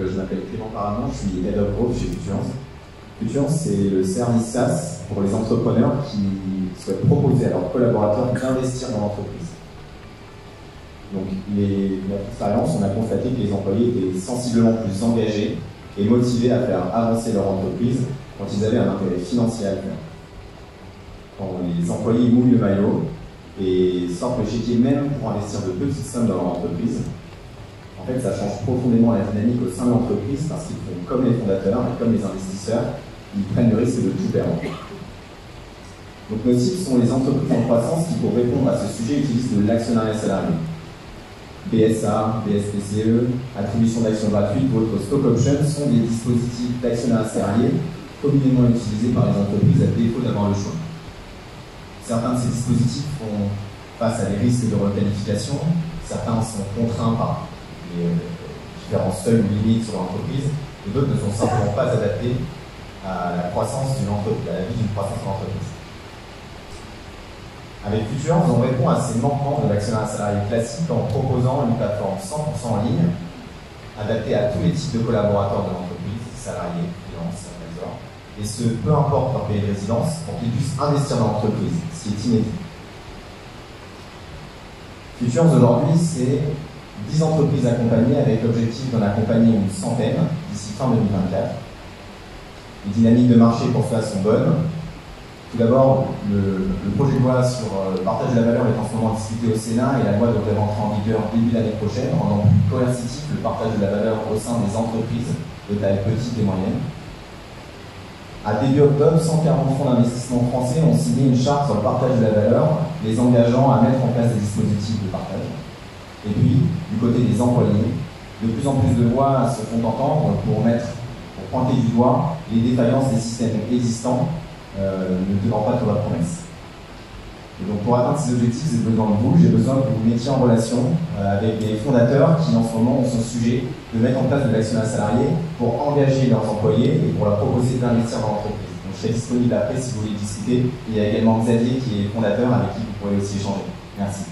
je m'appelle Clément Paramont, je suis Head of Growth chez Futurance. Futurance, c'est le service SaaS pour les entrepreneurs qui souhaitent proposer à leurs collaborateurs d'investir dans l'entreprise. Donc, notre expérience, on a constaté que les employés étaient sensiblement plus engagés et motivés à faire avancer leur entreprise quand ils avaient un intérêt financier à le faire. Quand les employés mouillent le maillot et sortent le chéquier même pour investir de petites sommes dans leur entreprise, en fait, ça change profondément la dynamique au sein de l'entreprise parce qu'ils font comme les fondateurs et comme les investisseurs, ils prennent le risque de tout perdre. Donc nos cibles sont les entreprises en croissance qui, pour répondre à ce sujet, utilisent de l'actionnariat salarié. BSA, BSPCE, attribution d'actions gratuites ou autres stock options sont des dispositifs d'actionnariat salarié communément utilisés par les entreprises à défaut d'avoir le choix. Certains de ces dispositifs font face à des risques de requalification, certains sont contraints par les différents seuils ou limites sur l'entreprise, et d'autres ne sont simplement pas adaptés à la croissance d'une entreprise, à la vie d'une croissance de l'entreprise. Avec Futurance, on répond à ces manquements de l'actionnariat salarié classique en proposant une plateforme 100% en ligne, adaptée à tous les types de collaborateurs de l'entreprise, salariés, freelance, advisors, et ce, peu importe leur pays de résidence, pour qu'ils puissent investir dans l'entreprise, ce qui est inédit. Futurance aujourd'hui, c'est 10 entreprises accompagnées avec l'objectif d'en accompagner une centaine d'ici fin 2024. Les dynamiques de marché pour cela sont bonnes. Tout d'abord, le projet de loi sur le partage de la valeur est en ce moment discuté au Sénat et la loi devrait rentrer en vigueur début de l'année prochaine, rendant plus coercitif le partage de la valeur au sein des entreprises de taille petite et moyenne. À début octobre, 140 fonds d'investissement français ont signé une charte sur le partage de la valeur, les engageant à mettre en place des dispositifs de partage. Et puis, du côté des employés, de plus en plus de voix se font entendre pour pointer du doigt les défaillances des systèmes existants ne tenant pas toute la promesse. Et donc pour atteindre ces objectifs, j'ai besoin de vous, j'ai besoin que vous vous mettiez en relation avec les fondateurs qui en ce moment sont sujets de mettre en place de l'actionnariat salarié pour engager leurs employés et pour leur proposer d'investir dans l'entreprise. Donc je serai disponible après si vous voulez discuter. Il y a également Xavier qui est fondateur avec qui vous pourrez aussi échanger. Merci.